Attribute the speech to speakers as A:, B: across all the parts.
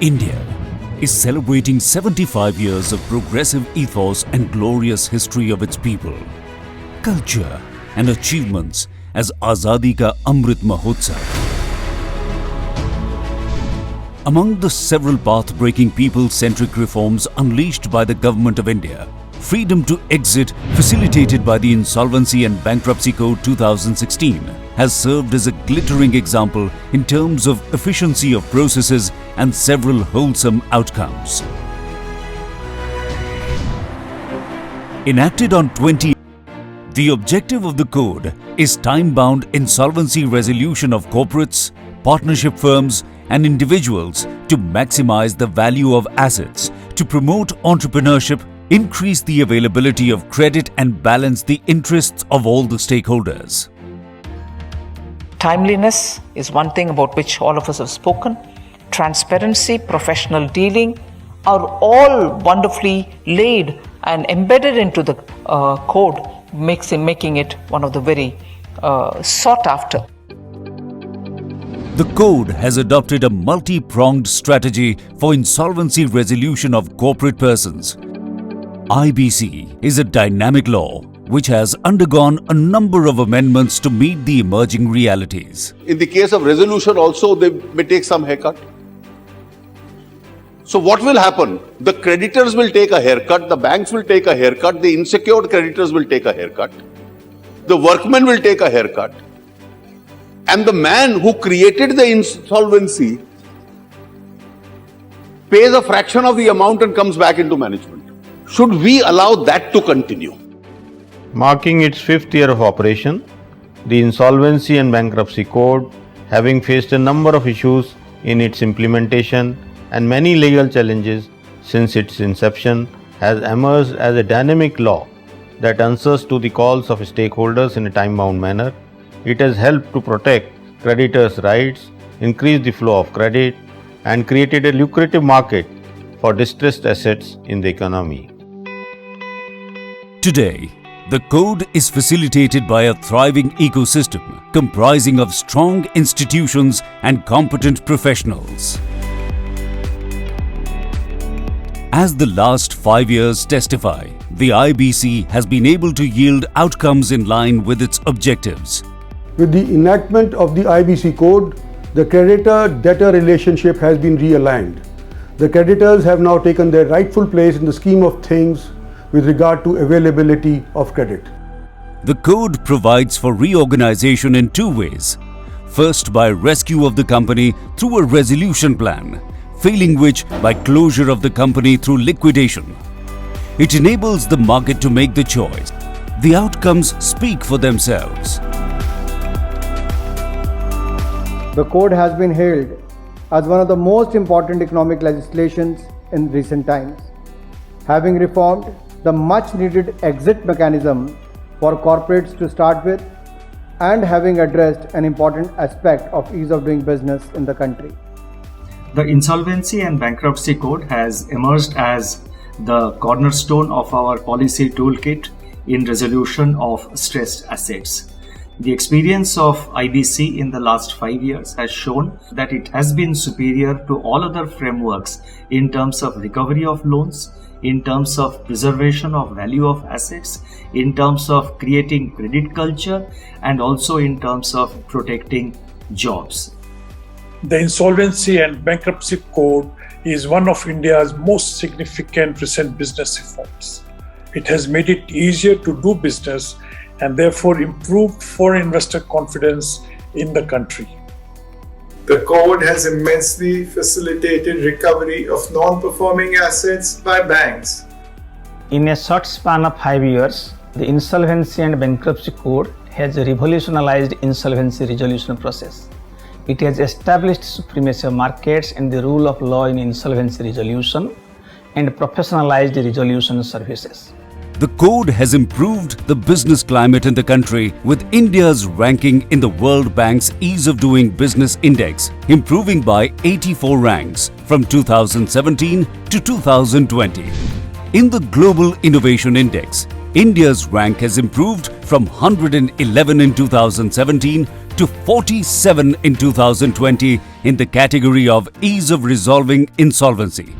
A: India is celebrating 75 years of progressive ethos and glorious history of its people, culture and achievements as Azadi Ka Amrit Mahotsav. Among the several path-breaking people-centric reforms unleashed by the Government of India, freedom to exit facilitated by the Insolvency and Bankruptcy Code 2016 has served as a glittering example in terms of efficiency of processes and several wholesome outcomes. Enacted on 20, the objective of the code is time-bound insolvency resolution of corporates, partnership firms and individuals to maximize the value of assets, to promote entrepreneurship, increase the availability of credit and balance the interests of all the stakeholders.
B: Timeliness is one thing about which all of us have spoken. Transparency, professional dealing are all wonderfully laid and embedded into the code, making it one of the very sought after.
A: The code has adopted a multi-pronged strategy for insolvency resolution of corporate persons. IBC is a dynamic law which has undergone a number of amendments to meet the emerging realities.
C: In the case of resolution also, they may take some haircut. So what will happen? The creditors will take a haircut, the banks will take a haircut, the unsecured creditors will take a haircut, the workmen will take a haircut, and the man who created the insolvency pays a fraction of the amount and comes back into management. Should we allow that to continue?
D: Marking its 5th year of operation, the Insolvency and Bankruptcy Code, having faced a number of issues in its implementation and many legal challenges since its inception, has emerged as a dynamic law that answers to the calls of stakeholders in a time-bound manner. It has helped to protect creditors' rights, increase the flow of credit, and created a lucrative market for distressed assets in the economy.
A: Today, the code is facilitated by a thriving ecosystem comprising of strong institutions and competent professionals. As the last 5 years testify, the IBC has been able to yield outcomes in line with its objectives.
E: With the enactment of the IBC code, the creditor-debtor relationship has been realigned. The creditors have now taken their rightful place in the scheme of things with regard to availability of credit.
A: The code provides for reorganization in 2 ways. First, by rescue of the company through a resolution plan, failing which by closure of the company through liquidation. It enables the market to make the choice. The outcomes speak for themselves.
F: The code has been hailed as one of the most important economic legislations in recent times, having reformed the much needed exit mechanism for corporates to start with and having addressed an important aspect of ease of doing business in the country.
G: The Insolvency and Bankruptcy Code has emerged as the cornerstone of our policy toolkit in resolution of stressed assets. The experience of IBC in the last 5 years has shown that it has been superior to all other frameworks in terms of recovery of loans, in terms of preservation of value of assets, in terms of creating credit culture, and also in terms of protecting jobs.
H: The Insolvency and Bankruptcy Code is one of India's most significant recent business reforms. It has made it easier to do business and therefore improved foreign investor confidence in the country.
I: The code has immensely facilitated recovery of non-performing assets by banks.
J: In a short span of 5 years, the Insolvency and Bankruptcy Code has revolutionized insolvency resolution process. It has established supremacy of markets and the rule of law in insolvency resolution and professionalized resolution services.
A: The code has improved the business climate in the country with India's ranking in the World Bank's Ease of Doing Business Index improving by 84 ranks from 2017 to 2020. In the Global Innovation Index, India's rank has improved from 111 in 2017 to 47 in 2020 in the category of ease of resolving insolvency.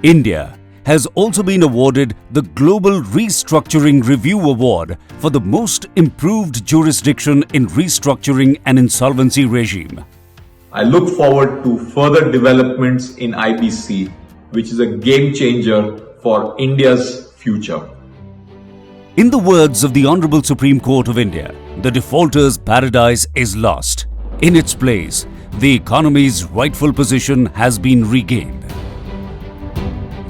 A: India has also been awarded the Global Restructuring Review Award for the most improved jurisdiction in restructuring and insolvency regime.
K: I look forward to further developments in IBC, which is a game changer for India's future.
A: In the words of the Honorable Supreme Court of India, the defaulter's paradise is lost. In its place, the economy's rightful position has been regained.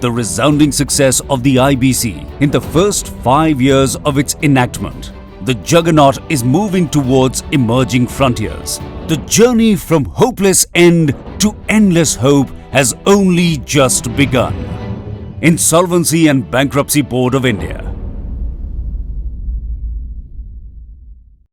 A: The resounding success of the IBC in the first 5 years of its enactment, the juggernaut is moving towards emerging frontiers. The journey from hopeless end to endless hope has only just begun. Insolvency and Bankruptcy Board of India.